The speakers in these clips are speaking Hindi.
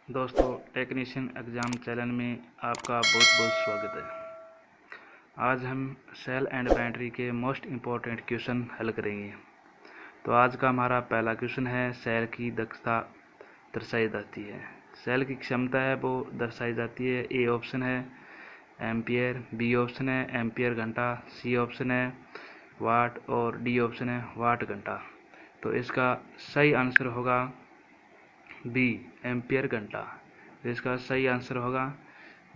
दोस्तों, टेक्नीशियन एग्ज़ाम चैनल में आपका बहुत बहुत स्वागत है। आज हम सेल एंड बैटरी के मोस्ट इम्पोर्टेंट क्वेश्चन हल करेंगे। तो आज का हमारा पहला क्वेश्चन है, सेल की दक्षता दर्शाई जाती है। सेल की क्षमता है वो दर्शाई जाती है। ए ऑप्शन है एम्पियर, बी ऑप्शन है एम्पियर घंटा, सी ऑप्शन है वाट और डी ऑप्शन है वाट घंटा। तो इसका सही आंसर होगा बी एम्पियर घंटा। तो इसका सही आंसर होगा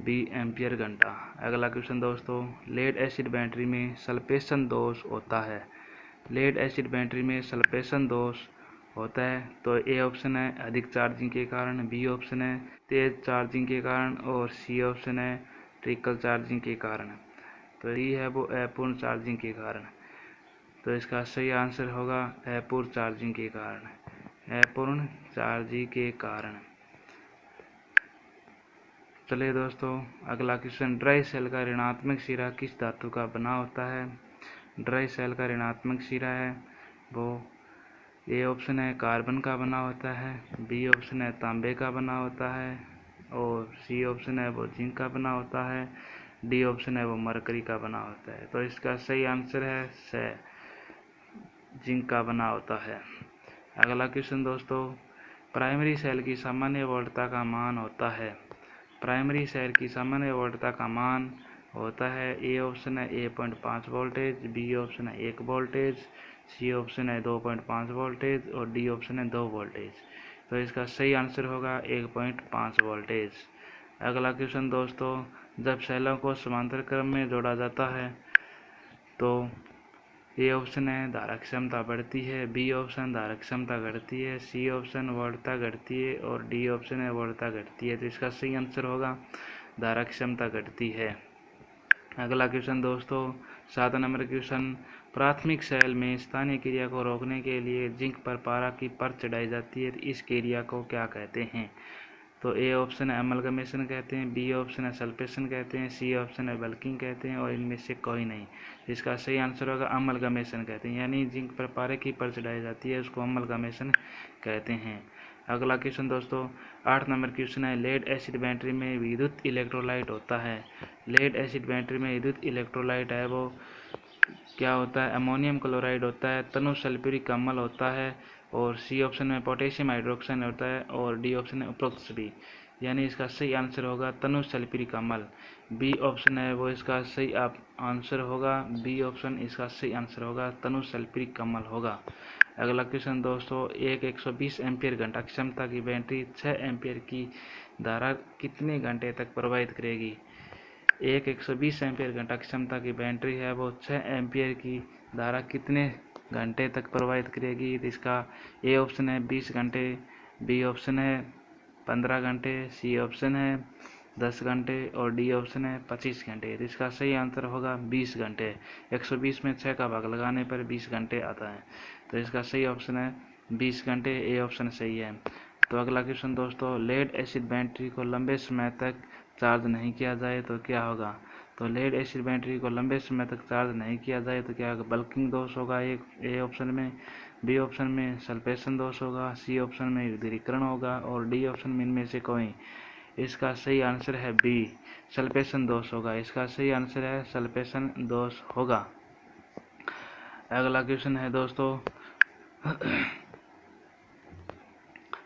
बी एम्पियर घंटा। अगला क्वेश्चन दोस्तों, लेड एसिड बैटरी में सल्फेशन दोष होता है। लेड एसिड बैटरी में सल्फेशन दोष होता है तो ए ऑप्शन है अधिक चार्जिंग के कारण, बी ऑप्शन है तेज चार्जिंग के कारण और सी ऑप्शन है ट्रिकल चार्जिंग के कारण। तो ये है वो अपूर्ण चार्जिंग के कारण। तो इसका सही आंसर होगा अपूर्ण चार्जिंग के कारण, अपूर्ण चार्जिंग के कारण। चलिए दोस्तों, अगला क्वेश्चन, ड्राई सेल का ऋणात्मक सिरा किस धातु का बना होता है। ड्राई सेल का ऋणात्मक सिरा है वो ए ऑप्शन है कार्बन का बना होता है, बी ऑप्शन है तांबे का बना होता है और सी ऑप्शन है वो जिंक का बना होता है, डी ऑप्शन है वो मरकरी का बना होता है। तो इसका सही आंसर है से जिंक का बना होता है। अगला क्वेश्चन दोस्तों, प्राइमरी सेल की सामान्य वोल्टता का मान होता है। प्राइमरी सेल की सामान्य वोल्टता का मान होता है, ए ऑप्शन है 1.5 वोल्टेज, बी ऑप्शन है 1 वोल्टेज, सी ऑप्शन है 2.5 वोल्टेज और डी ऑप्शन है 2 वोल्टेज। तो इसका सही आंसर होगा 1.5 वोल्टेज। अगला क्वेश्चन दोस्तों, जब सेलों को समांतर क्रम में जोड़ा जाता है तो ए ऑप्शन है धारा क्षमता बढ़ती है, बी ऑप्शन धारा क्षमता घटती है, सी ऑप्शन वोल्टता घटती है और डी ऑप्शन है वोल्टता घटती है। तो इसका सही आंसर होगा धारा क्षमता घटती है। अगला क्वेश्चन दोस्तों, 7 नंबर क्वेश्चन, प्राथमिक सेल में स्थानीय क्रिया को रोकने के लिए जिंक पर पारा की परत चढ़ाई जाती है। इस क्रिया को क्या कहते हैं। तो ए ऑप्शन है अमलगमेशन कहते हैं, बी ऑप्शन है सल्फेशन कहते हैं, सी ऑप्शन है बल्किंग कहते हैं और इनमें से कोई नहीं। इसका सही आंसर होगा अमलगमेशन कहते हैं, यानी जिंक पर पारे की परत चढ़ाई जाती है उसको अमलगमेशन कहते हैं। अगला क्वेश्चन दोस्तों, 8 नंबर क्वेश्चन है, लेड एसिड बैटरी में विद्युत इलेक्ट्रोलाइट होता है। लेड एसिड बैटरी में विद्युत इलेक्ट्रोलाइट है वो क्या होता है, अमोनियम क्लोराइड होता है, तनु सल्फ्यूरिक अम्ल होता है और सी ऑप्शन में पोटेशियम हाइड्रोक्साइड होता है और डी ऑप्शन है उपरोक्त सभी। यानी इसका सही आंसर होगा तनु सल्फ्यूरिक अम्ल। बी ऑप्शन है वो इसका सही आंसर होगा, बी ऑप्शन इसका सही आंसर होगा तनु सल्फ्यूरिक अम्ल होगा। अगला क्वेश्चन दोस्तों, एक 120 एम्पियर घंटा क्षमता की बैटरी 6 एम्पियर की धारा कितने घंटे तक प्रवाहित करेगी। एक 120 एम्पियर घंटा क्षमता की बैटरी है वो 6 एम्पियर की धारा कितने घंटे तक प्रवाहित करेगी। तो इसका ए ऑप्शन है 20 घंटे, बी ऑप्शन है 15 घंटे, सी ऑप्शन है 10 घंटे और डी ऑप्शन है 25 घंटे। तो इसका सही आंसर होगा 20 घंटे। 120 में 6 का भाग लगाने पर 20 घंटे आता है। तो इसका सही ऑप्शन है 20 घंटे, ए ऑप्शन सही है। तो अगला क्वेश्चन दोस्तों, लेड एसिड बैटरी को लंबे समय तक चार्ज नहीं किया जाए तो क्या होगा। तो लेड एसिड बैटरी को लंबे समय तक चार्ज नहीं किया जाए तो क्या होगा, बल्किंग दोष होगा एक ए ऑप्शन में, बी ऑप्शन में सल्फेशन दोष होगा, सी ऑप्शन में विद्युतीकरण होगा और डी ऑप्शन में इनमें से कोई। इसका सही आंसर है बी सल्फेशन दोष होगा। इसका सही आंसर है सल्फेशन दोष होगा। अगला क्वेश्चन है दोस्तों,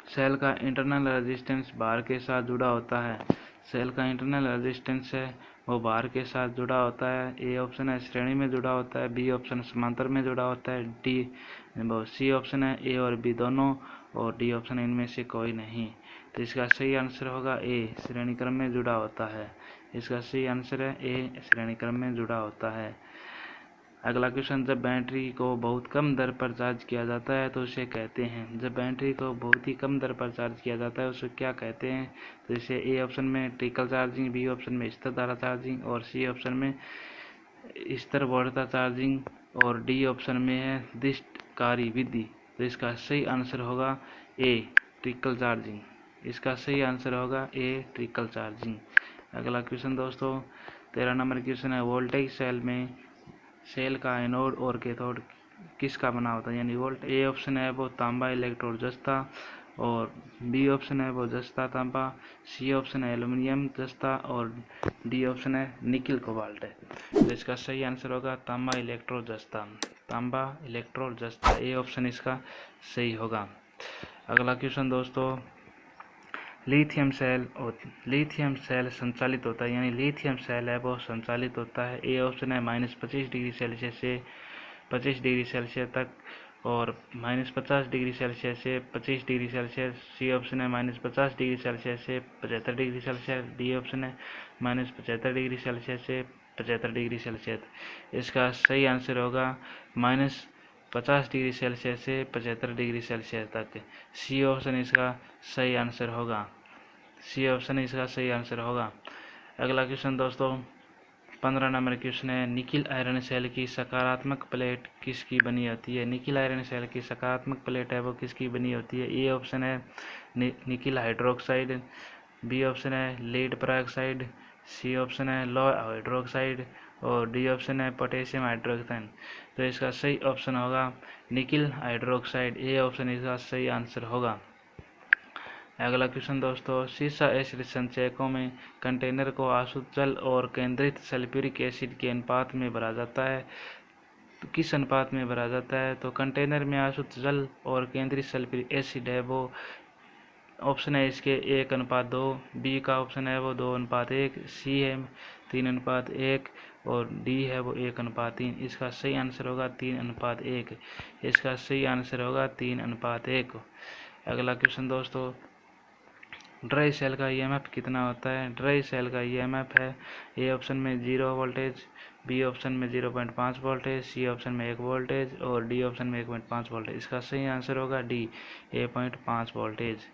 सेल का इंटरनल रेजिस्टेंस भार के साथ जुड़ा होता है। सेल का इंटरनल रेजिस्टेंस है वो भार के साथ जुड़ा होता है। ए ऑप्शन है श्रेणी में जुड़ा होता है, बी ऑप्शन समांतर में जुड़ा होता है, सी ऑप्शन है ए और बी दोनों और डी ऑप्शन इनमें से कोई नहीं। तो इसका सही आंसर होगा ए श्रेणी क्रम में जुड़ा होता है। इसका सही आंसर है ए श्रेणी क्रम में जुड़ा होता है। अगला क्वेश्चन, जब बैटरी को बहुत कम दर पर चार्ज किया जाता है तो उसे कहते हैं। जब बैटरी को बहुत ही कम दर पर चार्ज किया जाता है उसे क्या कहते हैं। तो इसे ए ऑप्शन में ट्रिकल चार्जिंग, बी ऑप्शन में स्थिर धारा चार्जिंग और सी ऑप्शन में स्थिर वोल्टता चार्जिंग और डी ऑप्शन में है दिष्टकारी विधि। तो इसका सही आंसर होगा ए ट्रिकल चार्जिंग। इसका सही आंसर होगा ए ट्रिकल चार्जिंग। अगला क्वेश्चन दोस्तों, 13 नंबर क्वेश्चन है, वोल्टेज सेल में सेल का एनोड और कैथोड किसका बना होता है। यानी वोल्ट ए ऑप्शन है वो तांबा इलेक्ट्रोड जस्ता और बी ऑप्शन है वो जस्ता तांबा, सी ऑप्शन है एल्युमिनियम जस्ता और डी ऑप्शन है निकिल कोबाल्ट है। तो इसका सही आंसर होगा तांबा इलेक्ट्रो जस्ता, तांबा इलेक्ट्रो जस्ता, ए ऑप्शन इसका सही होगा। अगला क्वेश्चन दोस्तों, लिथियम सेल संचालित होता है, यानी लिथियम सेल है वो संचालित होता है। ए ऑप्शन है -25 डिग्री सेल्सियस से 25 डिग्री सेल्सियस तक और -50 डिग्री सेल्सियस से 25 डिग्री सेल्सियस। सी ऑप्शन है -50 डिग्री सेल्सियस से 75 डिग्री सेल्सियस। डी ऑप्शन है -75 डिग्री सेल्सियस से 75 डिग्री सेल्सियस। इसका सही आंसर होगा -50 डिग्री सेल्सियस से 75 डिग्री सेल्सियस तक। सी ऑप्शन इसका सही आंसर होगा, सी ऑप्शन इसका सही आंसर होगा। अगला क्वेश्चन दोस्तों 15 नंबर क्वेश्चन है, निकिल आयरन सेल की सकारात्मक प्लेट किसकी बनी होती है? निकिल आयरन सेल की सकारात्मक प्लेट है वो किसकी बनी होती है? ए ऑप्शन है निकिल हाइड्रोक्साइड, बी ऑप्शन है लीड पेरोक्साइड, सी ऑप्शन है लो हाइड्रोक्साइड और डी ऑप्शन है पोटेशियम हाइड्रोक्साइड। तो इसका सही ऑप्शन होगा निकिल हाइड्रोक्साइड, ए ऑप्शन इसका सही आंसर होगा। अगला क्वेश्चन दोस्तों, सीसा एसिड संचयकों में कंटेनर को अशुद्ध जल और केंद्रित सल्फ्यूरिक एसिड के अनुपात में भरा जाता है, तो किस अनुपात में भरा जाता है? तो कंटेनर में अशुद्ध जल और केंद्रित सल्फ्यूरिक एसिड है वो ऑप्शन है इसके 1:2, बी का ऑप्शन है वो 2:1, सी है 3:1 और डी है वो 1:3। इसका सही आंसर होगा 3:1, इसका सही आंसर होगा 3:1। अगला क्वेश्चन दोस्तों, ड्राई सेल का ईएमएफ कितना होता है? ड्राई सेल का ईएमएफ है ए ऑप्शन में 0 वोल्टेज, बी ऑप्शन में 0.5 वोल्टेज, सी ऑप्शन में 1 वोल्टेज और डी ऑप्शन में 1.5 वोल्टेज। इसका सही आंसर होगा डी 1.5 वोल्टेज।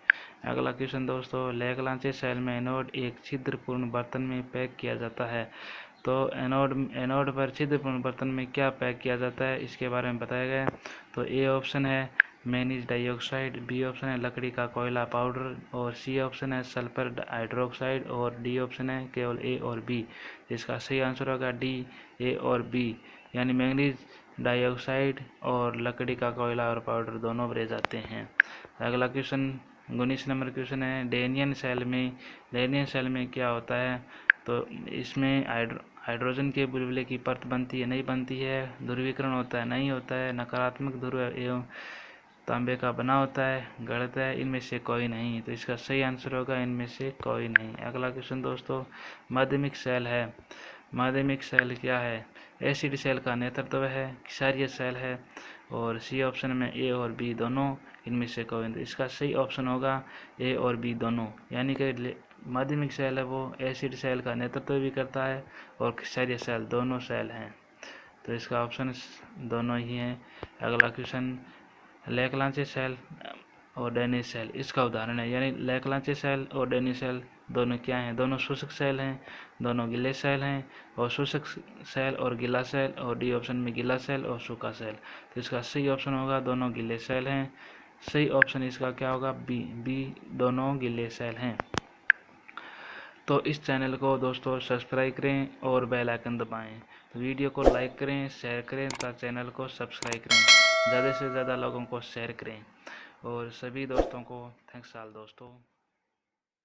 अगला क्वेश्चन दोस्तों, लैग्रांजे सेल में एनोड एक छिद्रपूर्ण बर्तन में पैक किया जाता है, तो एनोड पर छिद्रपूर्ण बर्तन में क्या पैक किया जाता है इसके बारे में बताया गया है। तो ए ऑप्शन है मैग्नीज डाइऑक्साइड, बी ऑप्शन है लकड़ी का कोयला पाउडर और सी ऑप्शन है सल्फर हाइड्रोक्साइड और डी ऑप्शन है केवल ए और बी। इसका सही आंसर होगा डी ए और बी, यानी मैग्नीज डाइऑक्साइड और लकड़ी का कोयला और पाउडर दोनों भरे जाते हैं। अगला क्वेश्चन 19 नंबर क्वेश्चन है, डेनियन सेल में क्या होता है? तो इसमें हाइड्रोजन के बुलबुले की परत बनती है, नहीं बनती है, ध्रुवीकरण होता है, नहीं होता है, नकारात्मक ध्रुव एवं तांबे का बना होता है, गलत है, इनमें से कोई नहीं। तो इसका सही आंसर होगा इनमें से कोई नहीं। अगला क्वेश्चन दोस्तों, माध्यमिक सेल है, माध्यमिक सेल क्या है? एसिड सेल का नेतृत्व है, क्षारीय सेल है और सी ऑप्शन में ए और बी दोनों, इनमें से कोई नहीं। तो इसका सही ऑप्शन होगा ए और बी दोनों, यानी कि माध्यमिक सेल है वो एसिड सेल का नेतृत्व भी करता है और क्षारीय सेल, दोनों सेल हैं। तो इसका ऑप्शन दोनों ही है। अगला क्वेश्चन, लैग्रांजे सेल और डेनिस सेल इसका उदाहरण है, यानी लैग्रांजे सेल और डेनिस सेल दोनों क्या हैं? दोनों शुष्क सेल हैं, दोनों गिले सेल हैं और शुष्क सेल और गिला सेल और डी ऑप्शन में गिला सेल और सूखा सेल। तो इसका सही ऑप्शन होगा दोनों गिले सेल हैं, सही ऑप्शन इसका क्या होगा? बी दोनों गिले सेल हैं। तो इस चैनल को दोस्तों सब्सक्राइब करें और बेल आइकन दबाएं, वीडियो को लाइक करें, शेयर करें तथा चैनल को सब्सक्राइब करें, ज़्यादा से ज़्यादा लोगों को शेयर करें और सभी दोस्तों को थैंक्स ऑल दोस्तों।